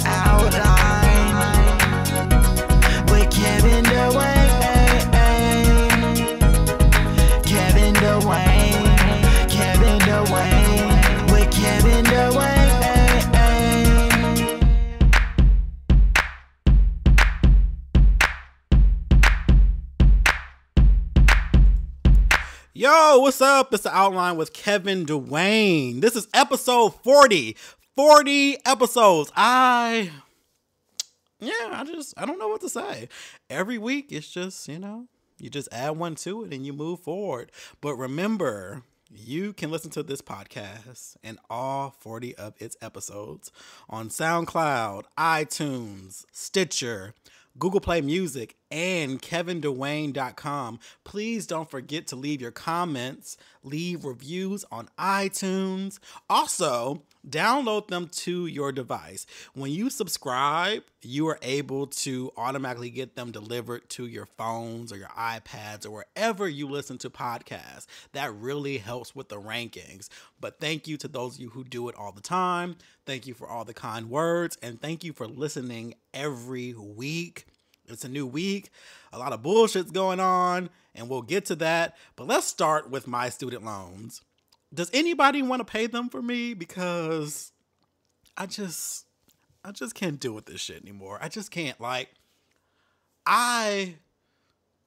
Outline with Kevin Dwayne. Kevin Dwayne. Kevin Dwayne with Kevin Dwayne. Yo, what's up? It's The Outline with Kevin Dwayne. This is episode 40. 40 episodes. I don't know what to say. Every week, it's just, you just add one to it and you move forward. But remember, you can listen to this podcast and all 40 of its episodes on SoundCloud, iTunes, Stitcher, Google Play Music, and KevinDwayne.com. Please don't forget to leave your comments, leave reviews on iTunes. Also, download them to your device. When you subscribe, you are able to automatically get them delivered to your phones or your iPads or wherever you listen to podcasts. That really helps with the rankings. But thank you to those of you who do it all the time. Thank you for all the kind words, and thank you for listening every week. It's a new week. A lot of bullshit's going on, and we'll get to that. But let's start with my student loans. Does anybody want to pay them for me? Because I just can't deal with this shit anymore. I just can't. I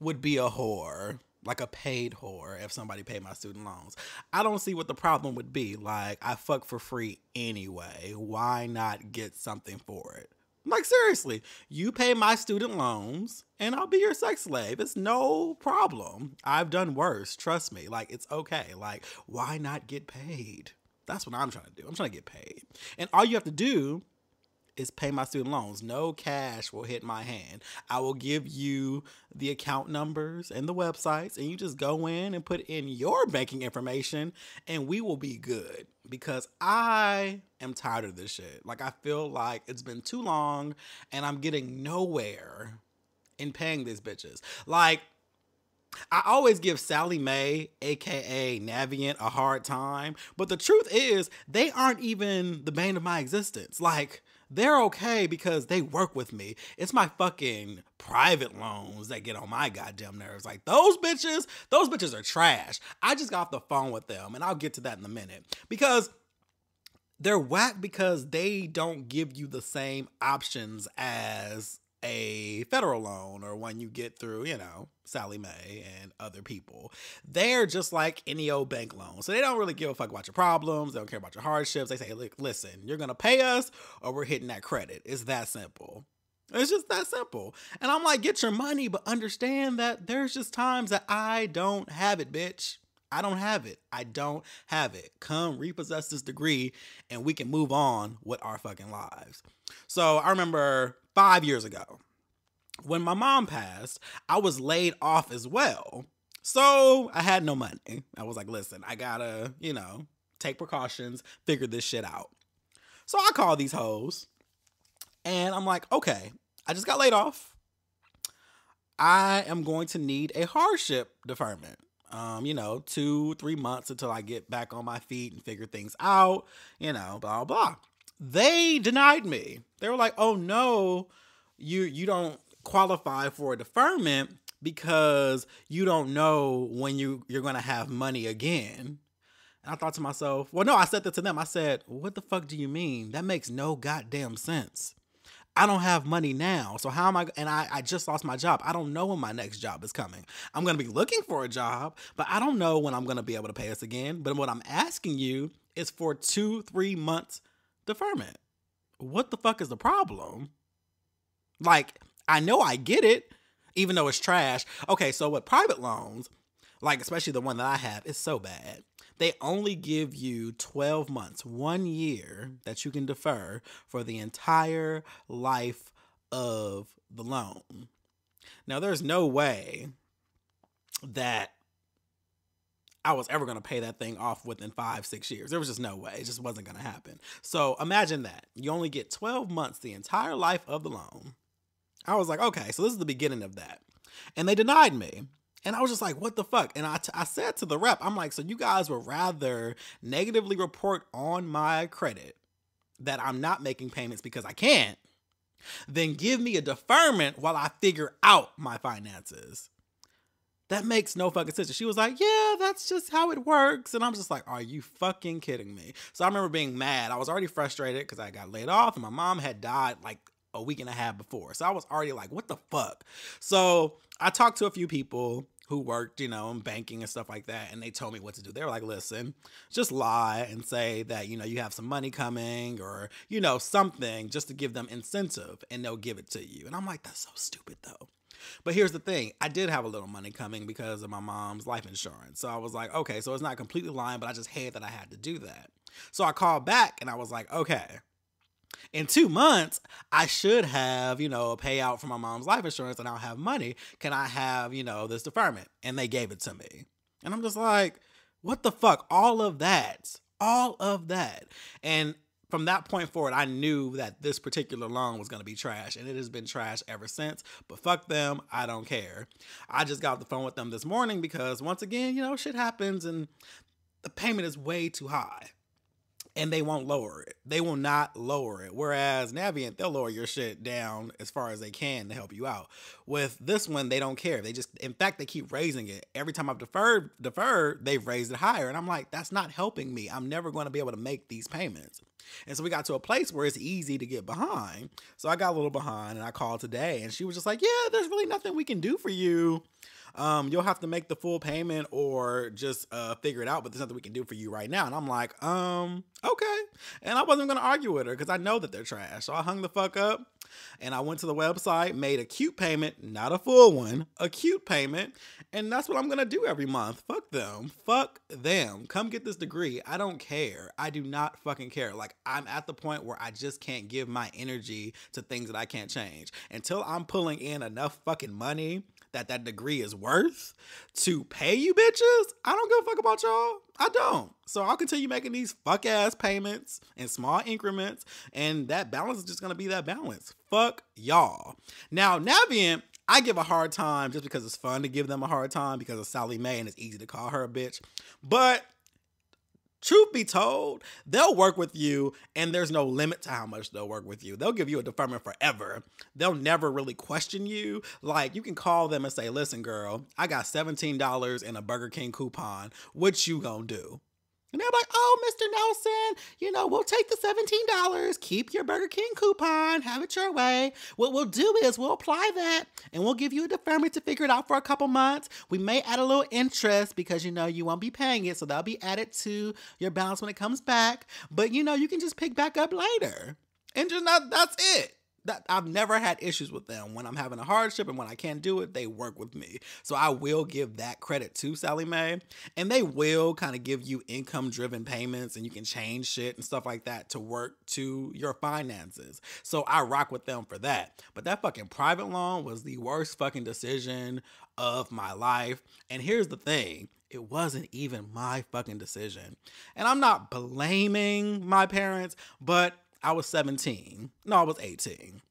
would be a whore, like a paid whore, if somebody paid my student loans. I don't see what the problem would be. I fuck for free anyway. Why not get something for it? Seriously, you pay my student loans and I'll be your sex slave. It's no problem. I've done worse. Trust me. It's okay. Why not get paid? That's what I'm trying to do. I'm trying to get paid. And all you have to do is pay my student loans. No cash will hit my hand. I will give you the account numbers and the websites, and you just go in and put in your banking information, and we will be good. Because I am tired of this shit. I feel like it's been too long, and I'm getting nowhere in paying these bitches. I always give Sally Mae, aka Navient, a hard time, but the truth is, they aren't even the bane of my existence. They're okay because they work with me. It's my fucking private loans that get on my goddamn nerves. Those bitches are trash. I just got off the phone with them, and I'll get to that in a minute. Because they're whack because they don't give you the same options as a federal loan or one you get through, Sally Mae and other people. They're just like any old bank loan. So they don't really give a fuck about your problems. They don't care about your hardships. They say, look, listen, you're going to pay us or we're hitting that credit. It's that simple. It's just that simple. And I'm like, get your money, but understand that there's just times that I don't have it, bitch. I don't have it. I don't have it. Come repossess this degree and we can move on with our fucking lives. So I remember 5 years ago, when my mom passed, I was laid off as well. So I had no money. I was like, listen, I gotta, take precautions, figure this shit out. So I called these hoes and I'm like, okay, I just got laid off. I am going to need a hardship deferment. 2-3 months until I get back on my feet and figure things out, blah, blah. They denied me. They were like, oh no, you don't qualify for a deferment because you don't know when you're going to have money again. And I thought to myself, well, no, I said that to them. I said, what the fuck do you mean? That makes no goddamn sense. I don't have money now. So how am I? And I just lost my job. I don't know when my next job is coming. I'm going to be looking for a job, but I don't know when I'm going to be able to pay us again. But what I'm asking you is for 2-3 months deferment. What the fuck is the problem? I know I get it, even though it's trash. Okay, so with private loans, especially the one that I have, it's so bad. They only give you 12 months, 1 year that you can defer for the entire life of the loan. Now, there's no way that I was ever going to pay that thing off within 5-6 years. There was just no way. It just wasn't going to happen. So imagine that. You only get 12 months, the entire life of the loan. I was like, okay, so this is the beginning of that. And they denied me. And I was just like, what the fuck? And I said to the rep, I'm like, so you guys would rather negatively report on my credit that I'm not making payments because I can't, then give me a deferment while I figure out my finances. That makes no fucking sense. She was like, yeah, that's just how it works. And I'm just like, are you fucking kidding me? So I remember being mad. I was already frustrated because I got laid off and my mom had died like a week and a half before. So I was already like, what the fuck? So I talked to a few people who worked, in banking and stuff like that. And they told me what to do. They were like, listen, just lie and say that, you have some money coming or, something just to give them incentive and they'll give it to you. And I'm like, that's so stupid though. But here's the thing. I did have a little money coming because of my mom's life insurance. So I was like, okay, so it's not completely lying, but I just hated that I had to do that. So I called back and I was like, okay, in 2 months, I should have, a payout for my mom's life insurance and I'll have money. Can I have, this deferment? And they gave it to me. And I'm just like, what the fuck? All of that. And from that point forward, I knew that this particular loan was going to be trash, and it has been trash ever since. But fuck them. I don't care. I just got off the phone with them this morning because once again, shit happens and the payment is way too high. And they won't lower it. They will not lower it. Whereas Navient, they'll lower your shit down as far as they can to help you out. With this one, they don't care. In fact, they keep raising it. Every time I've deferred, they've raised it higher. And I'm like, that's not helping me. I'm never going to be able to make these payments. And so we got to a place where it's easy to get behind. So I got a little behind and I called today and she was just like, yeah, there's really nothing we can do for you. You'll have to make the full payment or just figure it out, but there's nothing we can do for you right now. And I'm like, okay. And I wasn't going to argue with her because I know that they're trash. So I hung the fuck up and I went to the website, made a cute payment, not a full one, a cute payment. And that's what I'm going to do every month. Fuck them. Fuck them. Come get this degree. I don't care. I do not fucking care. Like, I'm at the point where I just can't give my energy to things that I can't change. Until I'm pulling in enough fucking money that degree is worth to pay you bitches, I don't give a fuck about y'all. I don't. So I'll continue making these fuck ass payments in small increments, and that balance is just gonna be that balance. Fuck y'all. Now, Navient, I give a hard time just because it's fun to give them a hard time because of Sallie Mae and it's easy to call her a bitch. But truth be told, they'll work with you and there's no limit to how much they'll work with you. They'll give you a deferment forever. They'll never really question you. Like, you can call them and say, listen, girl, I got $17 in a Burger King coupon. What you gonna do? And they're like, oh, Mr. Nelson, we'll take the $17. Keep your Burger King coupon. Have it your way. What we'll do is we'll apply that and we'll give you a deferment to figure it out for a couple months. We may add a little interest because, you won't be paying it. So that'll be added to your balance when it comes back. But, you can just pick back up later. And that's it. I've never had issues with them. When I'm having a hardship and when I can't do it, they work with me. So I will give that credit to Sallie Mae. And they will kind of give you income-driven payments and you can change shit and stuff like that to work to your finances. So I rock with them for that. But that fucking private loan was the worst fucking decision of my life. And here's the thing. It wasn't even my fucking decision. And I'm not blaming my parents, but I was 17. No, I was 18.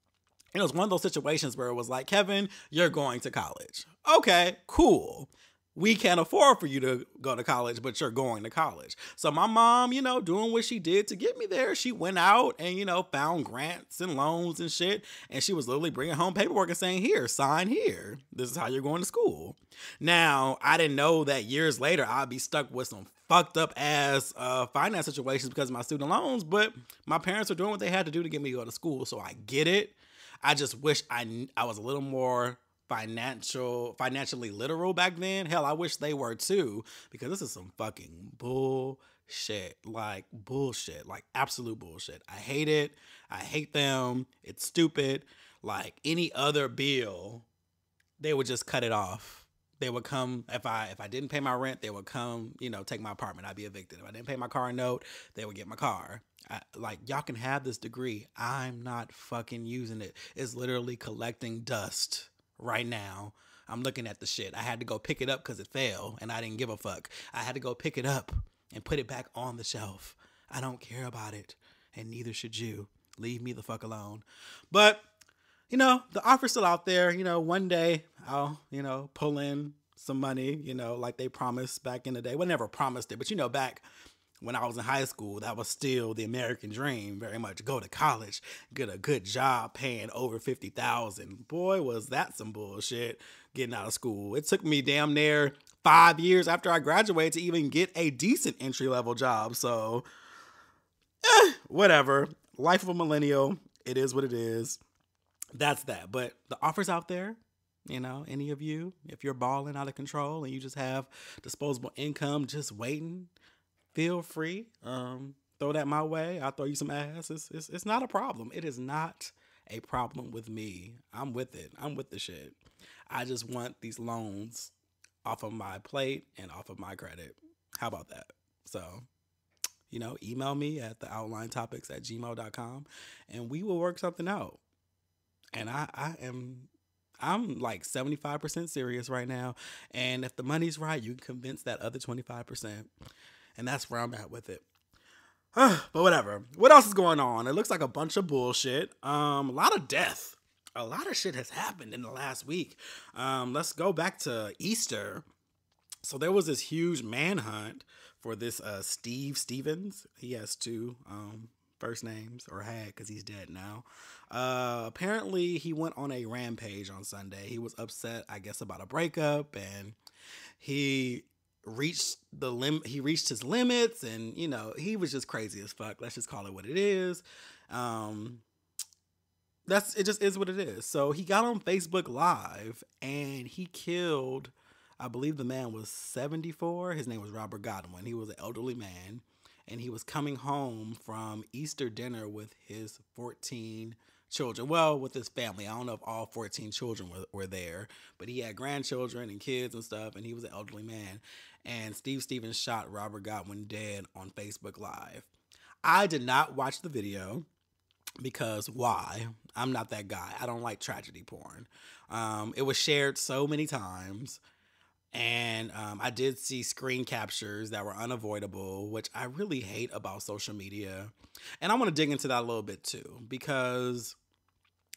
It was one of those situations where it was like, Kevin, you're going to college. Okay, cool. We can't afford for you to go to college, but you're going to college. So my mom, doing what she did to get me there, she went out and, found grants and loans and shit. And she was literally bringing home paperwork and saying, here, sign here. This is how you're going to school. Now, I didn't know that years later I'd be stuck with some fucked up ass finance situations because of my student loans, but my parents are doing what they had to do to get me to go to school. So I get it. I just wish I was a little more financially literal back then. Hell, I wish they were too, because this is some fucking bullshit. Like bullshit, like absolute bullshit. I hate it. I hate them. It's stupid. Like any other bill, they would just cut it off. They would come, if I didn't pay my rent, they would come, take my apartment. I'd be evicted. If I didn't pay my car note, they would get my car. Y'all can have this degree. I'm not fucking using it. It's literally collecting dust right now. I'm looking at the shit. I had to go pick it up because it fell and I didn't give a fuck. I had to go pick it up and put it back on the shelf. I don't care about it, and neither should you. Leave me the fuck alone. But the offer's still out there. One day I'll, pull in some money, like they promised back in the day. Well, never promised it, but back when I was in high school, that was still the American dream, very much. Go to college, get a good job paying over $50,000. Boy, was that some bullshit getting out of school. It took me damn near 5 years after I graduated to even get a decent entry-level job. So, whatever. Life of a millennial. It is what it is. That's that. But the offer's out there. You know, any of you, if you're balling out of control and you just have disposable income just waiting, feel free. Throw that my way. I'll throw you some ass. It's not a problem. It is not a problem with me. I'm with it. I'm with the shit. I just want these loans off of my plate and off of my credit. How about that? So, you know, email me at theoutlinetopics@gmail.com and we will work something out. And I'm like 75% serious right now. And if the money's right, you can convince that other 25%. And that's where I'm at with it. But whatever. What else is going on? It looks like a bunch of bullshit. A lot of death. A lot of shit has happened in the last week. Let's go back to Easter. So there was this huge manhunt for this Steve Stevens. He has two first names, or had, because he's dead now. Apparently he went on a rampage on Sunday. He was upset, I guess, about a breakup, and he reached his limits, and you know, he was just crazy as fuck. Let's just call it what it is. It just is what it is. So he got on Facebook Live and he killed, I believe the man was 74. His name was Robert Godwin. He was an elderly man. And he was coming home from Easter dinner with his 14 children. Well, with his family. I don't know if all 14 children were there. But he had grandchildren and kids and stuff. And he was an elderly man. And Steve Stevens shot Robert Godwin dead on Facebook Live. I did not watch the video. Because why? I'm not that guy. I don't like tragedy porn. It was shared so many times. And I did see screen captures that were unavoidable, which I really hate about social media. And I want to dig into that a little bit too, because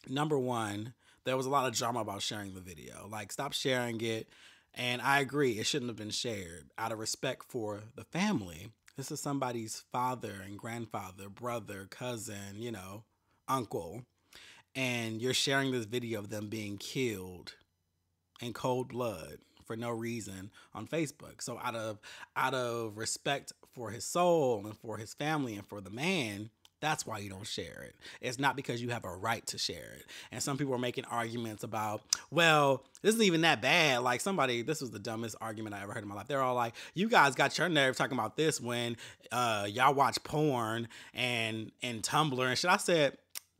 number one, there was a lot of drama about sharing the video. Like, stop sharing it. And I agree, it shouldn't have been shared out of respect for the family. This is somebody's father and grandfather, brother, cousin, you know, uncle. And you're sharing this video of them being killed in cold blood for no reason on Facebook. So out of respect for his soul and for his family and for the man, that's why you don't share it. It's not because you have a right to share it. And some people are making arguments about, well, this isn't even that bad. Like this was the dumbest argument I ever heard in my life. They're all like, you guys got your nerve talking about this when y'all watch porn and Tumblr and shit. I said,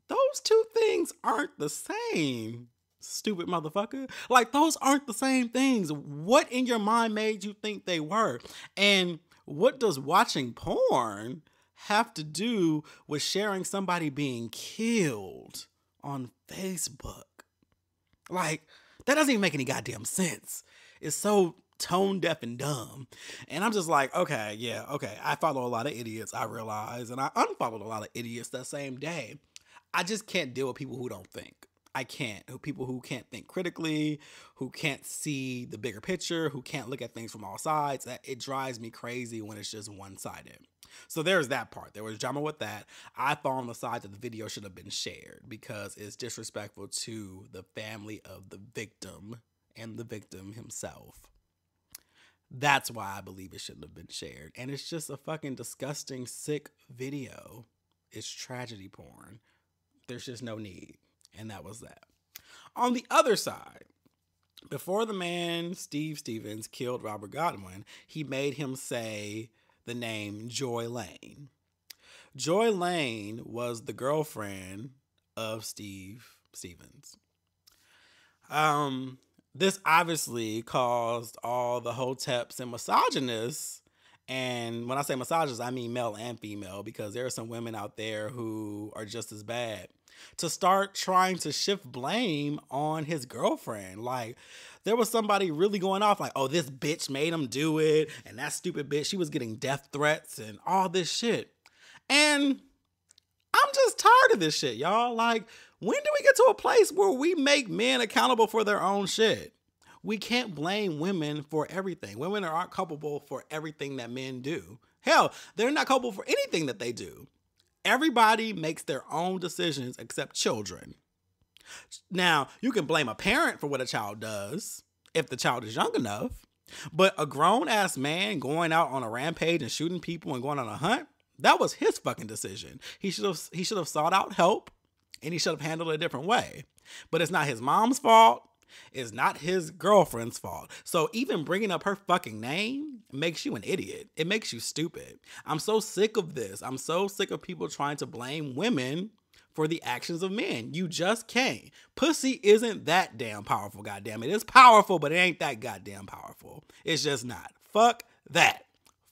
those two things aren't the same. Stupid motherfucker. Like, those aren't the same things. What in your mind made you think they were? And what does watching porn have to do with sharing somebody being killed on Facebook? Like, that doesn't even make any goddamn sense. It's so tone deaf and dumb. And I'm just like, okay, yeah, okay. I follow a lot of idiots, I realize. And I unfollowed a lot of idiots that same day. I just can't deal with people who don't think. I can't. People who can't think critically, who can't see the bigger picture, who can't look at things from all sides. It drives me crazy when it's just one-sided. So there's that part. There was drama with that. I fall on the side that the video should have been shared because it's disrespectful to the family of the victim and the victim himself. That's why I believe it shouldn't have been shared. And it's just a fucking disgusting, sick video. It's tragedy porn. There's just no need. And that was that. On the other side, before the man Steve Stevens killed Robert Godwin, he made him say the name Joy Lane. Joy Lane was the girlfriend of Steve Stevens. This obviously caused all the hoteps and misogynists, and when I say misogynists, I mean male and female, because there are some women out there who are just as bad, to start trying to shift blame on his girlfriend. Like, there was somebody really going off like, oh, this bitch made him do it, and that stupid bitch, she was getting death threats and all this shit. And I'm just tired of this shit, y'all. Like, when do we get to a place where we make men accountable for their own shit? We can't blame women for everything. Women aren't culpable for everything that men do. Hell, they're not culpable for anything that they do. Everybody makes their own decisions except children. Now, you can blame a parent for what a child does if the child is young enough, but a grown-ass man going out on a rampage and shooting people and going on a hunt, that was his fucking decision. He should have sought out help, and he should have handled it a different way. But it's not his mom's fault. It's not his girlfriend's fault. So even bringing up her fucking name makes you an idiot. It makes you stupid. I'm so sick of this. I'm so sick of people trying to blame women for the actions of men. You just can't. Pussy isn't that damn powerful, goddamn it. It's powerful, but it ain't that goddamn powerful. It's just not. Fuck that.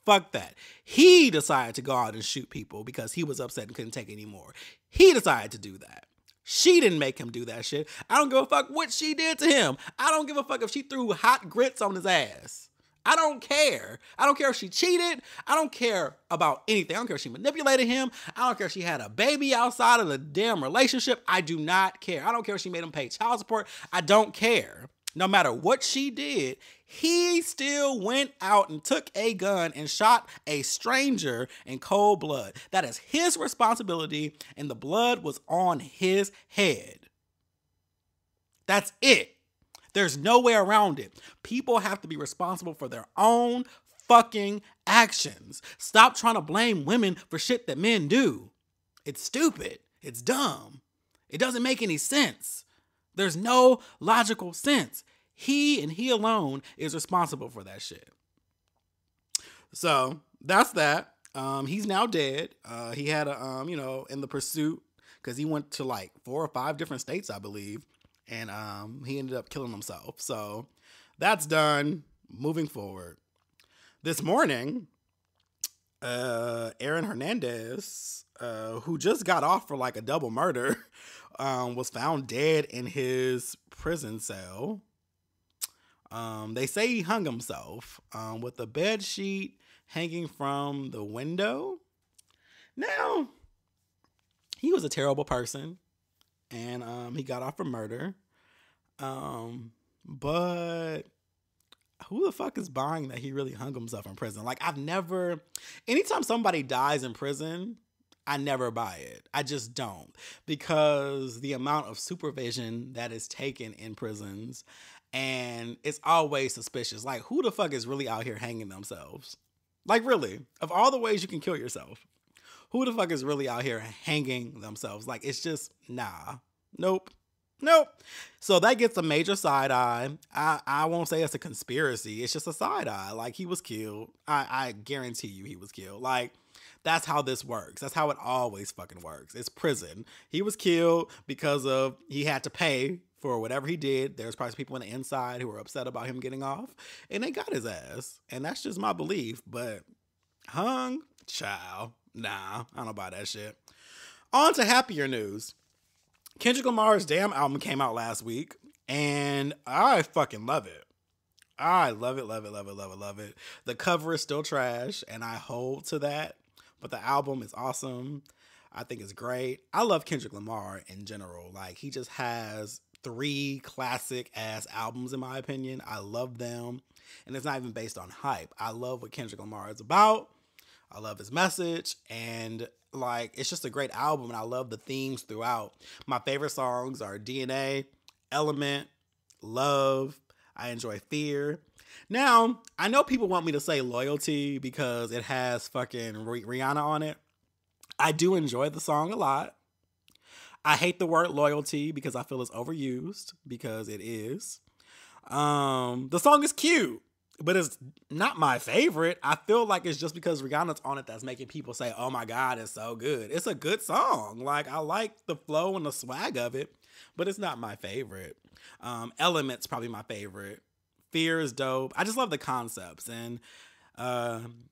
Fuck that. He decided to go out and shoot people because he was upset and couldn't take it anymore. He decided to do that. She didn't make him do that shit. I don't give a fuck what she did to him. I don't give a fuck if she threw hot grits on his ass. I don't care. I don't care if she cheated. I don't care about anything. I don't care if she manipulated him. I don't care if she had a baby outside of the damn relationship. I do not care. I don't care if she made him pay child support. I don't care. No matter what she did, he still went out and took a gun and shot a stranger in cold blood. That is his responsibility, and the blood was on his head. That's it. There's no way around it. People have to be responsible for their own fucking actions. Stop trying to blame women for shit that men do. It's stupid. It's dumb. It doesn't make any sense. There's no logical sense. He and he alone is responsible for that shit. So that's that. He's now dead. He had a, in the pursuit, because he went to like 4 or 5 different states, I believe. And he ended up killing himself. So that's done. Moving forward. This morning, Aaron Hernandez, who just got off for like a double murder, was found dead in his prison cell. They say he hung himself with a bed sheet hanging from the window. Now, he was a terrible person, and he got off for murder. But who the fuck is buying that he really hung himself in prison? Like, anytime somebody dies in prison, I never buy it. I just don't. Because the amount of supervision that is taken in prisons, and it's always suspicious. Like, who the fuck is really out here hanging themselves? Like, really, of all the ways you can kill yourself, who the fuck is really out here hanging themselves? Like, it's just, nah. Nope. So that gets a major side eye. I won't say it's a conspiracy. It's just a side eye. Like, he was killed. I guarantee you he was killed. Like, that's how this works. That's how it always fucking works. It's prison. He was killed because he had to pay for whatever he did. There's probably people on the inside who were upset about him getting off, and they got his ass. And that's just my belief. But hung? Child. Nah, I don't buy that shit. On to happier news. Kendrick Lamar's damn album came out last week, and I fucking love it. I love it. The cover is still trash, and I hold to that, but the album is awesome. I think it's great. I love Kendrick Lamar in general. Like, he just has 3 classic-ass albums, in my opinion. I love them, and it's not even based on hype. I love what Kendrick Lamar is about. I love his message, and like, it's just a great album, and I love the themes throughout. My favorite songs are DNA, Element, Love. I enjoy Fear. Now, I know people want me to say Loyalty because it has fucking Rihanna on it. I do enjoy the song a lot. I hate the word loyalty because I feel it's overused, because it is. The song is cute, but it's not my favorite. I feel like it's just because Rihanna's on it that's making people say, oh my God, it's so good. It's a good song. Like, I like the flow and the swag of it, but it's not my favorite. Element's probably my favorite. Fear is dope. I just love the concepts. And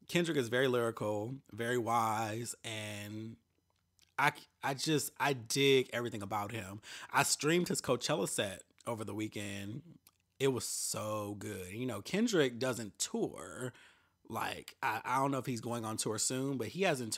Kendrick is very lyrical, very wise, and I dig everything about him. I streamed his Coachella set over the weekend. It was so good. You know, Kendrick doesn't tour. Like, I don't know if he's going on tour soon, but he hasn't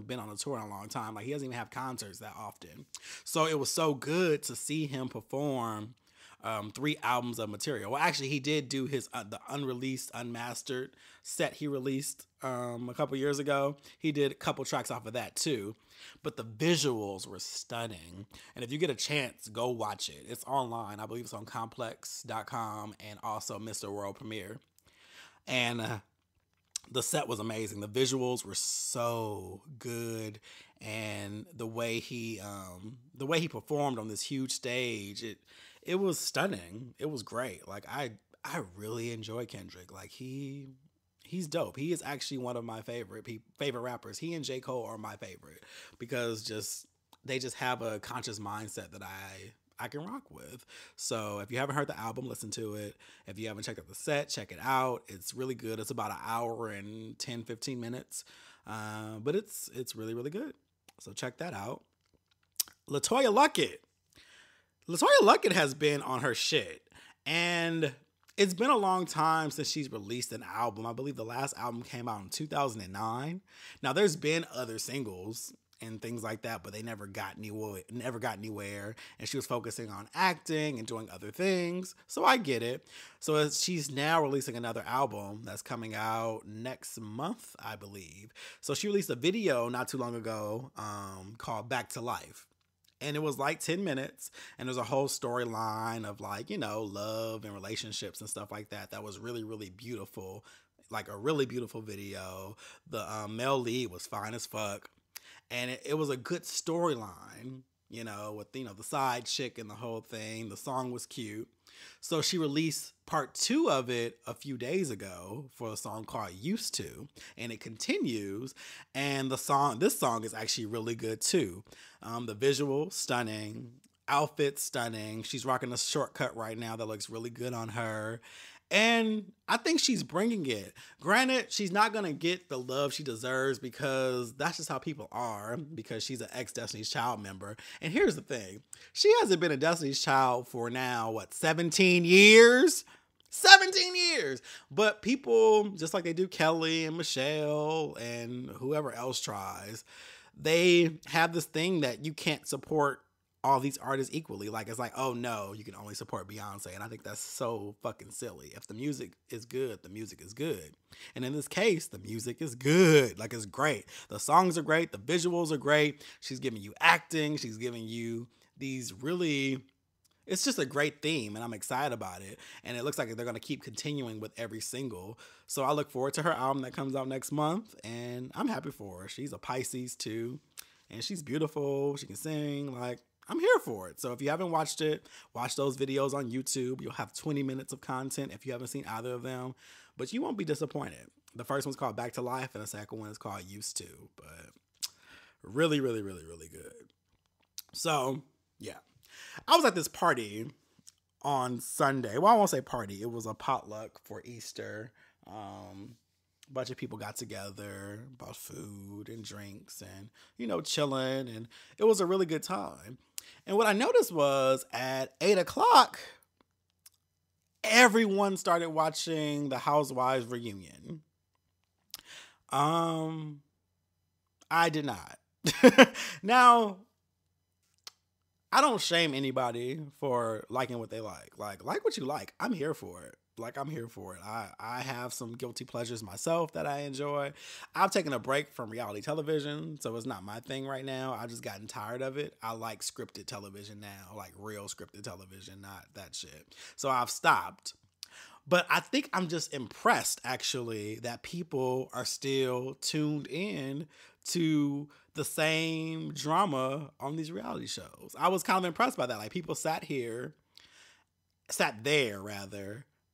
been on a tour in a long time. Like, he doesn't even have concerts that often. So it was so good to see him perform 3 albums of material. Well, actually, he did do his the unreleased, unmastered set he released a couple years ago. He did a couple tracks off of that too. But the visuals were stunning. And if you get a chance, go watch it. It's online. I believe it's on complex.com and also Mr. World Premiere. And the set was amazing. The visuals were so good, and the way he performed on this huge stage, it was stunning. It was great. Like I really enjoy Kendrick. Like he's dope. He is actually one of my favorite rappers. He and J. Cole are my favorite because they just have a conscious mindset that I can rock with. So if you haven't heard the album, listen to it. If you haven't checked out the set, check it out. It's really good. It's about an hour and 10, 15 minutes. But it's really, really good. So check that out. LaToya Luckett has been on her shit. And it's been a long time since she's released an album. I believe the last album came out in 2009. Now, there's been other singles and things like that, but they never got anywhere. And she was focusing on acting and doing other things. So I get it. So she's now releasing another album that's coming out next month, I believe. So she released a video not too long ago called Back to Life. And it was like 10 minutes, and there's a whole storyline of like, love and relationships and stuff like that. That was really, really beautiful. Like a really beautiful video. The male lead was fine as fuck. And it was a good storyline, with, the side chick and the whole thing. The song was cute. So she released part 2 of it a few days ago for a song called Used To. And it continues. And this song is actually really good too. The visual, stunning. Outfit, stunning. She's rocking a shortcut right now that looks really good on her. And I think she's bringing it. Granted, she's not going to get the love she deserves because that's just how people are, because she's an ex-Destiny's Child member. And here's the thing. She hasn't been a Destiny's Child for now, 17 years? 17 years! But people, just like they do Kelly and Michelle and whoever else tries, they have this thing that you can't support all these artists equally. Like, it's like, oh no, you can only support Beyonce. And I think that's so fucking silly. If the music is good, the music is good. And in this case, the music is good. Like, it's great. The songs are great. The visuals are great. She's giving you acting. She's giving you these really, it's just a great theme, and I'm excited about it. And it looks like they're going to keep continuing with every single. So I look forward to her album that comes out next month, and I'm happy for her. She's a Pisces too, and she's beautiful. She can sing. Like, I'm here for it. So if you haven't watched it, watch those videos on YouTube. You'll have 20 minutes of content if you haven't seen either of them, but you won't be disappointed. The first one's called Back to Life, and the second one is called Used To, but really, really, really, really good. So yeah, I was at this party on Sunday. Well, I won't say party. It was a potluck for Easter. A bunch of people got together, bought food and drinks and, chilling. And it was a really good time. And what I noticed was at 8 o'clock, everyone started watching the Housewives reunion. I did not. Now, I don't shame anybody for liking what they like. Like what you like. I'm here for it. I'm here for it. I have some guilty pleasures myself that I enjoy. I've taken a break from reality television, so it's not my thing right now. I've just gotten tired of it. I like scripted television now, like real scripted television, not that shit. So I've stopped. But I think I'm just impressed, actually, that people are still tuned in to the same drama on these reality shows. I was kind of impressed by that. Like, people sat there,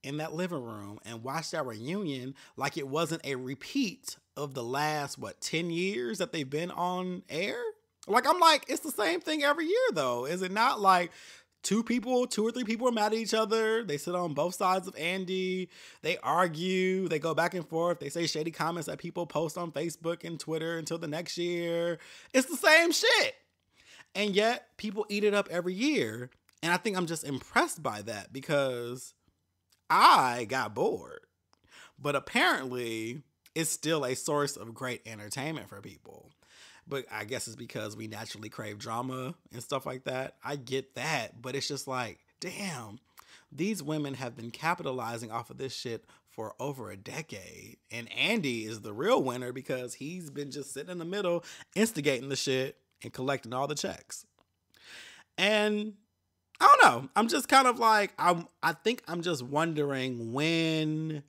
in that living room and watched that reunion like it wasn't a repeat of the last, 10 years that they've been on air? I'm like, it's the same thing every year, though. Is it not like two or three people are mad at each other? They sit on both sides of Andy. They argue. They go back and forth. They say shady comments that people post on Facebook and Twitter until the next year. It's the same shit. And yet people eat it up every year. And I think I'm just impressed by that because I got bored. But apparently, it's still a source of great entertainment for people. But I guess it's because we naturally crave drama and stuff like that. I get that. But it's just like, damn, these women have been capitalizing off of this shit for over a decade. And Andy is the real winner because he's been just sitting in the middle, instigating the shit and collecting all the checks. And I don't know. I'm just kind of like, I think I'm just wondering when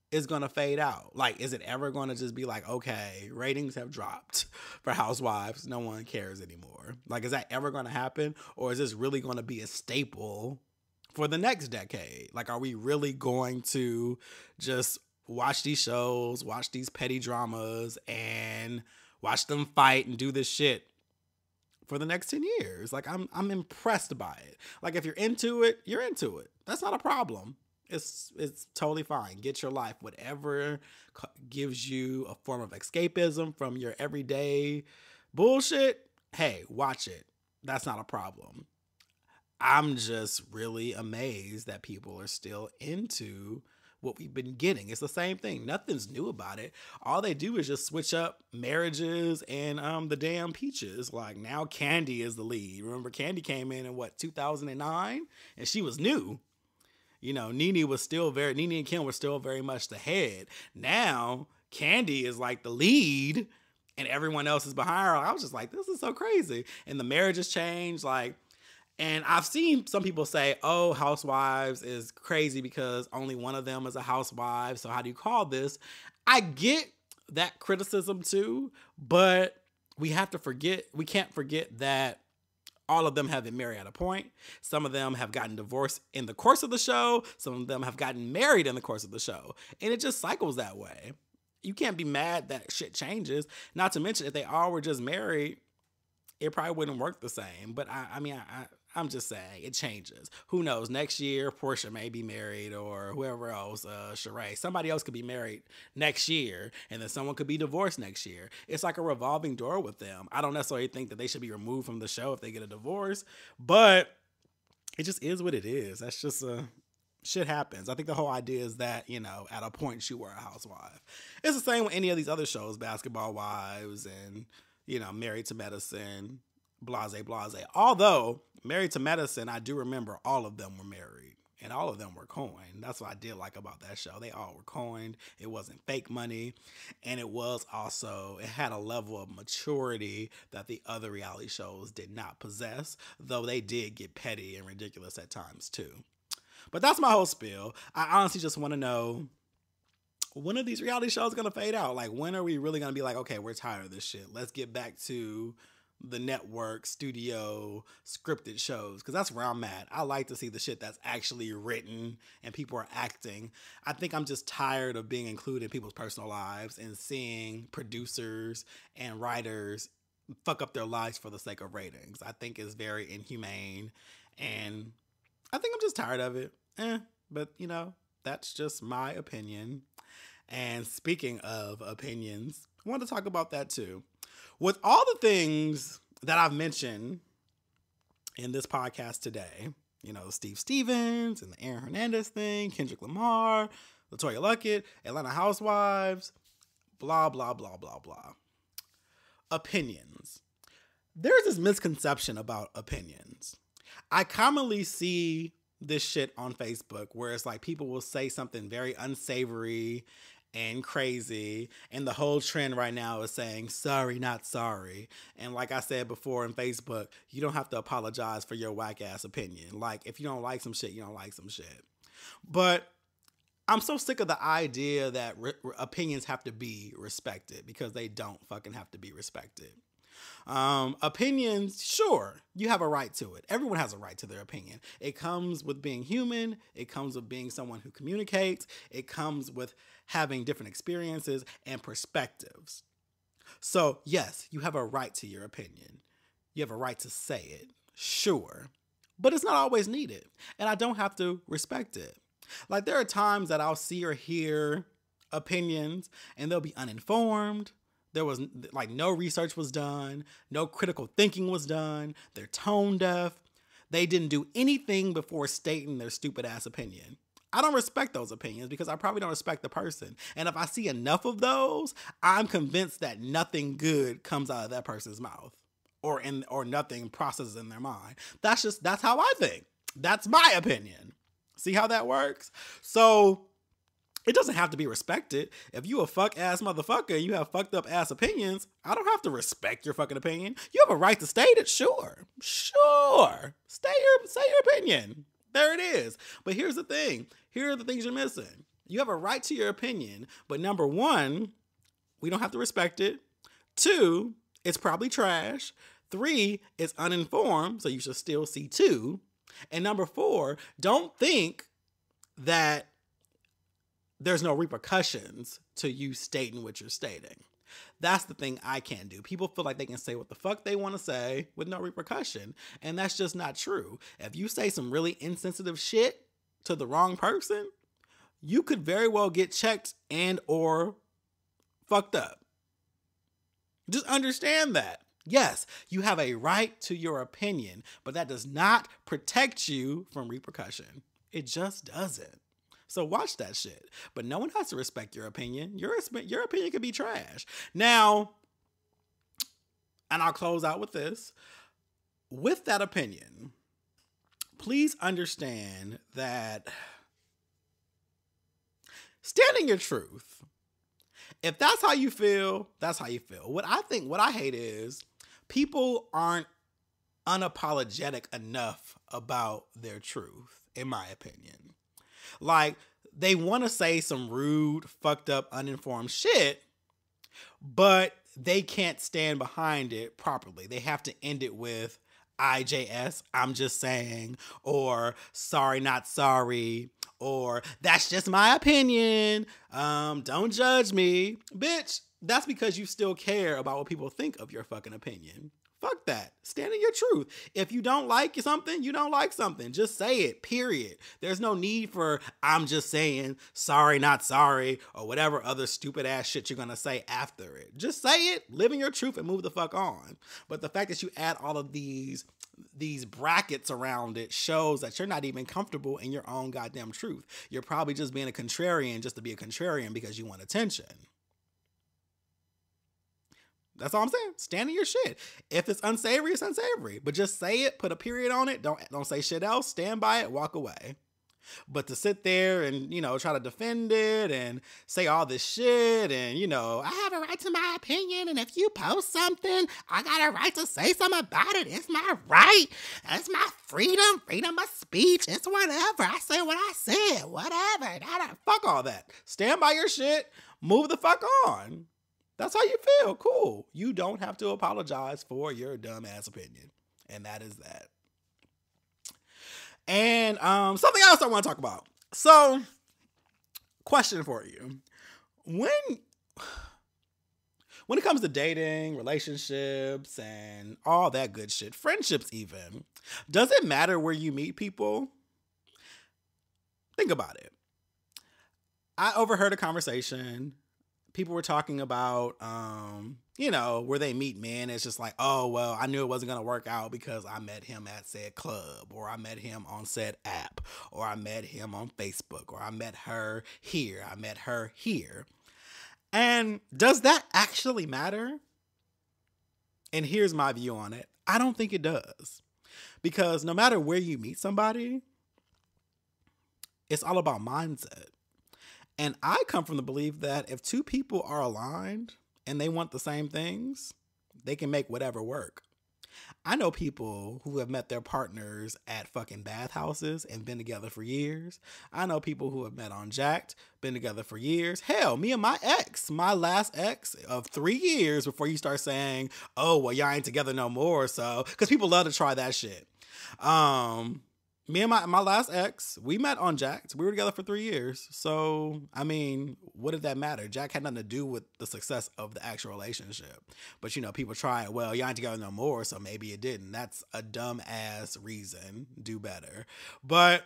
it's going to fade out. Like, is it ever going to just be like, okay, ratings have dropped for Housewives. No one cares anymore. Like, is that ever going to happen? Or is this really going to be a staple for the next decade? Like, are we really going to just watch these shows, watch these petty dramas, and watch them fight and do this shit for the next 10 years? Like, I'm impressed by it. Like, if you're into it, you're into it. That's not a problem. It's totally fine. Get your life. Whatever gives you a form of escapism from your everyday bullshit, hey, watch it. That's not a problem. I'm just really amazed that people are still into what we've been getting. It's the same thing. Nothing's new about it. All they do is just switch up marriages and the damn peaches. Like, now Kandi is the lead. Remember, Kandi came in 2009? And she was new. You know, Nene and Kim were still very much the head. Now, Kandi is like the lead and everyone else is behind her. I was just like, this is so crazy. And the marriage has changed. Like, and I've seen some people say, oh, Housewives is crazy because only one of them is a housewife. So how do you call this? I get that criticism too, but we can't forget that all of them have been married at a point. Some of them have gotten divorced in the course of the show. Some of them have gotten married in the course of the show. And it just cycles that way. You can't be mad that shit changes. Not to mention, if they all were just married, it probably wouldn't work the same. But I'm just saying, it changes. Who knows? Next year, Portia may be married, or whoever else, Sheree. Somebody else could be married next year, and then someone could be divorced next year. It's like a revolving door with them. I don't necessarily think that they should be removed from the show if they get a divorce, but it just is what it is. That's just shit happens. I think the whole idea is that, you know, at a point you were a housewife. It's the same with any of these other shows, Basketball Wives and, you know, Married to Medicine, blase. Although, Married to Medicine, I do remember all of them were married and all of them were coined. That's what I did like about that show. They all were coined. It wasn't fake money. And it had a level of maturity that the other reality shows did not possess, though they did get petty and ridiculous at times too. But that's my whole spiel. I honestly just want to know, when are these reality shows going to fade out? Like, when are we really going to be like, okay, we're tired of this shit. Let's get back to the network, studio, scripted shows, because that's where I'm at. I like to see the shit that's actually written and people are acting. I think I'm just tired of being included in people's personal lives and seeing producers and writers fuck up their lives for the sake of ratings. I think it's very inhumane, and I think I'm just tired of it. But, you know, that's just my opinion. And speaking of opinions, I want to talk about that too. With all the things that I've mentioned in this podcast today, you know, Steve Stevens and the Aaron Hernandez thing, Kendrick Lamar, LaToya Luckett, Atlanta Housewives, blah, blah, blah, blah, blah. Opinions. There's this misconception about opinions. I commonly see this shit on Facebook where it's like people will say something very unsavory and crazy, and the whole trend right now is saying sorry, not sorry. And like I said before in Facebook, you don't have to apologize for your whack ass opinion. Like, if you don't like some shit, you don't like some shit. But I'm so sick of the idea that opinions have to be respected, because they don't fucking have to be respected. Opinions, sure, you have a right to it. Everyone has a right to their opinion. It comes with being human. It comes with being someone who communicates. It comes with having different experiences and perspectives. So yes, you have a right to your opinion. You have a right to say it, sure, but it's not always needed, and I don't have to respect it. Like, there are times that I'll see or hear opinions and they'll be uninformed. There was like no research was done. No critical thinking was done. They're tone deaf. They didn't do anything before stating their stupid ass opinion. I don't respect those opinions because I probably don't respect the person. And if I see enough of those, I'm convinced that nothing good comes out of that person's mouth or nothing processes in their mind. That's how I think. That's my opinion. See how that works? So it doesn't have to be respected. If you a fuck ass motherfucker and you have fucked up ass opinions, I don't have to respect your fucking opinion. You have a right to state it, sure. Sure. Say your opinion. There it is. But here's the thing. Here are the things you're missing. You have a right to your opinion, but number one, we don't have to respect it. Two, it's probably trash. Three, it's uninformed, so you should still see two. And number four, don't think that there's no repercussions to you stating what you're stating. That's the thing I can't do. People feel like they can say what the fuck they want to say with no repercussion. And that's just not true. If you say some really insensitive shit to the wrong person, you could very well get checked and or fucked up. Just understand that. Yes, you have a right to your opinion, but that does not protect you from repercussion. It just doesn't. So watch that shit. But no one has to respect your opinion. Your opinion could be trash. Now, and I'll close out with this. With that opinion, please understand that stand in your truth. If that's how you feel, that's how you feel. What I hate is people aren't unapologetic enough about their truth, in my opinion. Like, they want to say some rude, fucked up, uninformed shit, but they can't stand behind it properly. They have to end it with IJS, I'm just saying, or sorry, not sorry, or that's just my opinion. Don't judge me. Bitch, that's because you still care about what people think of your fucking opinion. Fuck that. Stand in your truth. If you don't like something, you don't like something. Just say it, period. There's no need for I'm just saying, sorry, not sorry, or whatever other stupid ass shit you're going to say after it. Just say it, live in your truth, and move the fuck on. But the fact that you add all of these brackets around it shows that you're not even comfortable in your own goddamn truth. You're probably just being a contrarian just to be a contrarian because you want attention. That's all I'm saying. Stand in your shit. If it's unsavory, it's unsavory. But just say it, put a period on it. Don't say shit else. Stand by it, walk away. But to sit there and, try to defend it and say all this shit and, I have a right to my opinion, and if you post something, I got a right to say something about it. It's my right. It's my freedom of speech. It's whatever. I say what I said. Whatever. Fuck all that. Stand by your shit. Move the fuck on. That's how you feel. Cool. You don't have to apologize for your dumbass opinion. And that is that. And something else I want to talk about. So, question for you. When it comes to dating, relationships, and all that good shit, friendships even, does it matter where you meet people? Think about it. I overheard a conversation. People were talking about, where they meet men. It's just like, oh, well, I knew it wasn't going to work out because I met him at said club, or I met him on said app, or I met him on Facebook, or I met her here. I met her here. And does that actually matter? And here's my view on it. I don't think it does. Because no matter where you meet somebody, it's all about mindset. And I come from the belief that if two people are aligned and they want the same things, they can make whatever work. I know people who have met their partners at fucking bathhouses and been together for years. I know people who have met on Jack'd, been together for years. Hell, me and my last ex of 3 years before you start saying, oh, well, y'all ain't together no more. So, because people love to try that shit. Me and my last ex, we met on Jack'd. We were together for 3 years. So, I mean, what did that matter? Jack had nothing to do with the success of the actual relationship. But, people try it. Well, y'all ain't together no more, so maybe it didn't. That's a dumb-ass reason. Do better. But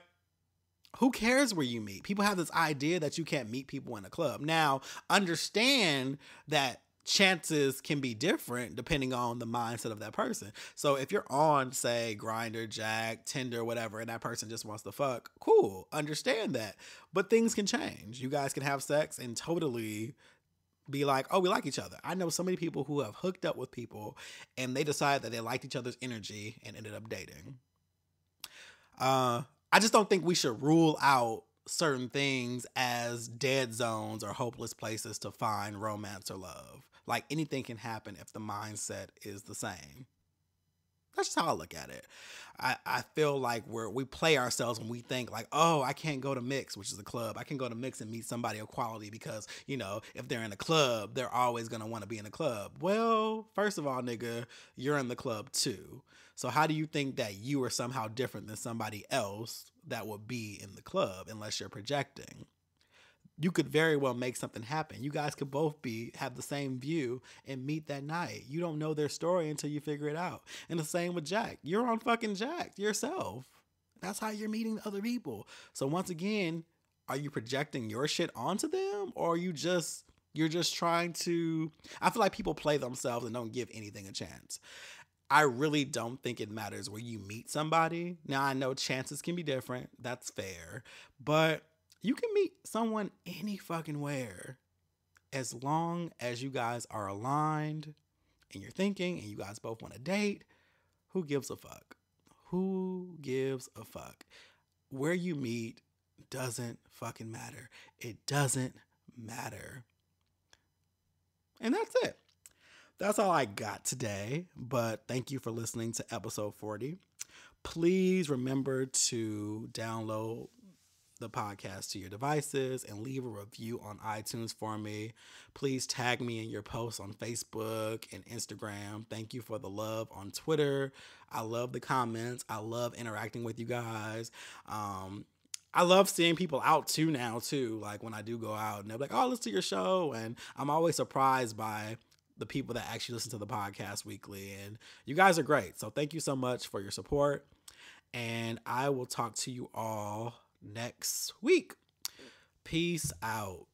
who cares where you meet? People have this idea that you can't meet people in a club. Now, understand that chances can be different depending on the mindset of that person. So if you're on, say, Grindr, Jack, Tinder, whatever, and that person just wants to fuck, cool, understand that. But things can change. You guys can have sex and totally be like, oh, we like each other. I know so many people who have hooked up with people and they decided that they liked each other's energy and ended up dating. I just don't think we should rule out certain things as dead zones or hopeless places to find romance or love. Like anything can happen if the mindset is the same. That's just how I look at it. I feel like we play ourselves when we think like, oh, I can't go to Mix, which is a club. I can go to Mix and meet somebody of quality because, you know, if they're in a club, they're always going to want to be in a club. Well, first of all, nigga, you're in the club too. So how do you think that you are somehow different than somebody else that would be in the club unless you're projecting? You could very well make something happen. You guys could both have the same view and meet that night. You don't know their story until you figure it out. And the same with Jack. You're on fucking Jack yourself. That's how you're meeting other people. So once again, are you projecting your shit onto them, or you're just trying to? I feel like people play themselves and don't give anything a chance. I really don't think it matters where you meet somebody. Now I know chances can be different. That's fair, but you can meet someone any fucking where as long as you guys are aligned and you're thinking and you guys both want to date. Who gives a fuck? Who gives a fuck? Where you meet doesn't fucking matter. It doesn't matter. And that's it. That's all I got today, but thank you for listening to episode 40. Please remember to download the podcast to your devices and leave a review on iTunes for me. Please tag me in your posts on Facebook and Instagram. Thank you for the love on Twitter. I love the comments. I love interacting with you guys. I love seeing people out too now too. Like when I do go out and they're like, oh, listen to your show. And I'm always surprised by the people that actually listen to the podcast weekly. And you guys are great. So thank you so much for your support. And I will talk to you all next week. Peace out.